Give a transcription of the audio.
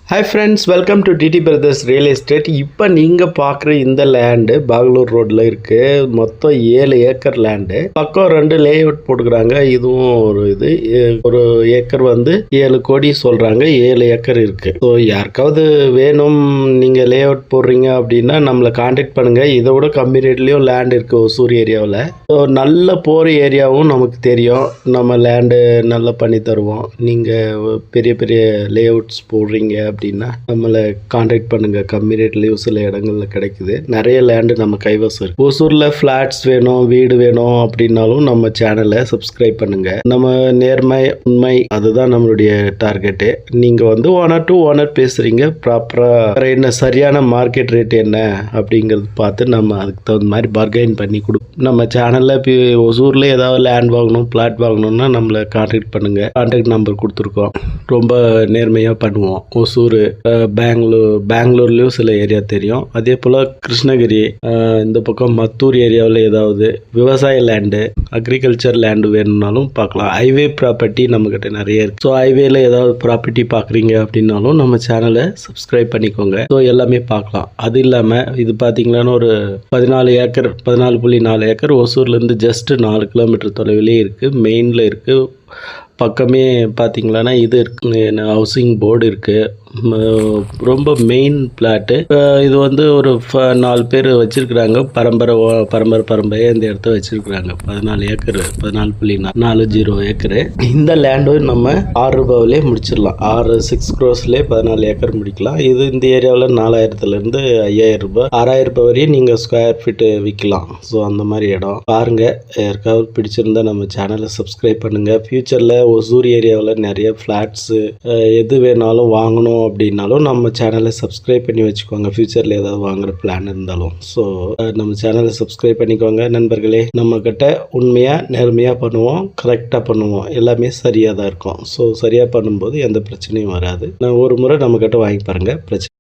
Hi friends, welcome to TT Brothers Real Estate. இப்போ நீங்கள் பார்க்குற இந்த லேண்டு பாகலூர் ரோட்டில் இருக்குது. மொத்தம் 7 ஏக்கர் லேண்டு. பக்கம் 2 லே அவுட் போட்டுக்கிறாங்க. இதுவும் ஒரு ஏக்கர் வந்து 7 கோடி சொல்கிறாங்க. 7 ஏக்கர் இருக்குது. ஸோ யாருக்காவது வேணும், நீங்கள் லே அவுட் போடுறீங்க அப்படின்னா நம்மளை காண்டாக்ட் பண்ணுங்கள். இதை விட கம்மி ரேட்லேயும் லேண்ட் இருக்குது ஒசூர் ஏரியாவில். ஸோ நல்ல போகிற ஏரியாவும் நமக்கு தெரியும். நம்ம லேண்டு நல்லா பண்ணி தருவோம். நீங்கள் பெரிய பெரிய லே அவுட்ஸ் போடுறீங்க அப்படின்னா நம்மளை காண்டாக்ட் பண்ணுங்க. கம்மி ரேட்லயும் சில இடங்கள்ல கிடைக்குது. நிறைய லேண்டு நம்ம கைவசம் இருக்கு. ஒசூர்ல பிளாட்ஸ் வேணும், வீடு வேணும் அப்படின்னாலும் நம்ம சேனலை சப்ஸ்கிரைப் பண்ணுங்க. நம்ம நேர்மை, உண்மை, அதுதான் நம்மளுடைய டார்கெட்டு. நீங்க வந்து ஓனர் பேசுறீங்க, ப்ராப்பரா என்ன சரியான மார்க்கெட் ரேட் என்ன அப்படிங்கறது பார்த்து நம்ம அதுக்கு தகுந்த மாதிரி பார்கெயின் பண்ணி கொடுப்போம். நம்ம சேனல்ல ஒசூர்ல ஏதாவது லேண்ட் வாங்கணும், பிளாட் வாங்கணும்னா நம்மளை காண்டாக்ட் பண்ணுங்க. காண்டாக்ட் நம்பர் கொடுத்துருக்கோம். ரொம்ப நேர்மையா பண்ணுவோம். ஒசூர், பெங்களூர்லயும் சில ஏரியா தெரியும். அதே போல கிருஷ்ணகிரி, இந்த பக்கம் மத்தூர் ஏரியாவில் ஏதாவது விவசாய லேண்டு, அக்ரிகல்ச்சர் லேண்டு வேணும்னாலும் பார்க்கலாம். ஹைவே ப்ராப்பர்ட்டி நம்ம கிட்ட நிறைய இருக்கு. ஸோ ஹைவேல ஏதாவது ப்ராப்பர்ட்டி பார்க்குறீங்க அப்படின்னாலும் நம்ம சேனலை சப்ஸ்கிரைப் பண்ணிக்கோங்க. ஸோ எல்லாமே பார்க்கலாம். அது இல்லாமல் இது பார்த்தீங்கன்னா ஒரு 14.4 ஏக்கர் ஒசூர்லேருந்து ஜஸ்ட் 4 கிலோமீட்டர் தொலைவிலே இருக்குது. மெயினில் இருக்குது. பக்கமே பார்த்தீங்களான்னா இது இருக்கு, ஹவுசிங் போர்டு இருக்குது. ரொம்ப மெயின் பிளாட்டு. இது வந்து ஒரு 4 பேர் வச்சிருக்கிறாங்க. பரம்பரையாக இந்த இடத்த வச்சிருக்கிறாங்க. 14 ஏக்கர், 14.40 ஏக்கரு. இந்த லேண்டும் நம்ம 6 ரூபாவிலே முடிச்சிடலாம். 6 crores 14 ஏக்கர் முடிக்கலாம். இது இந்த ஏரியாவில் 4000 5,000 ரூபாய், 6,000 ரூபாய் வரையும் நீங்கள் ஸ்கொயர் ஃபீட்டு விற்கலாம். ஸோ அந்த மாதிரி இடம் பாருங்க. யாருக்காவது பிடிச்சிருந்தா நம்ம சேனலை சப்ஸ்கிரைப் பண்ணுங்க. ஃபியூச்சரில் ஒசூர் ஏரியாவில் நிறைய ஃப்ளாட்ஸு எது வேணாலும் வாங்கணும் அப்படின்னாலும் நம்ம சேனலை சப்ஸ்கிரைப் பண்ணி வச்சுக்கோங்க. ஃபியூச்சரில் ஏதாவது வாங்குற பிளான் இருந்தாலும். ஸோ நம்ம சேனலை சப்ஸ்கிரைப் பண்ணிக்கோங்க நண்பர்களே. நம்ம கிட்ட உண்மையாக நேர்மையாக பண்ணுவோம், கரெக்டாக பண்ணுவோம். எல்லாமே சரியாக தான் இருக்கும். ஸோ சரியாக பண்ணும்போது எந்த பிரச்சனையும் வராது. ஒரு முறை நம்ம கிட்ட வாங்கி பாருங்கள், பிரச்சனை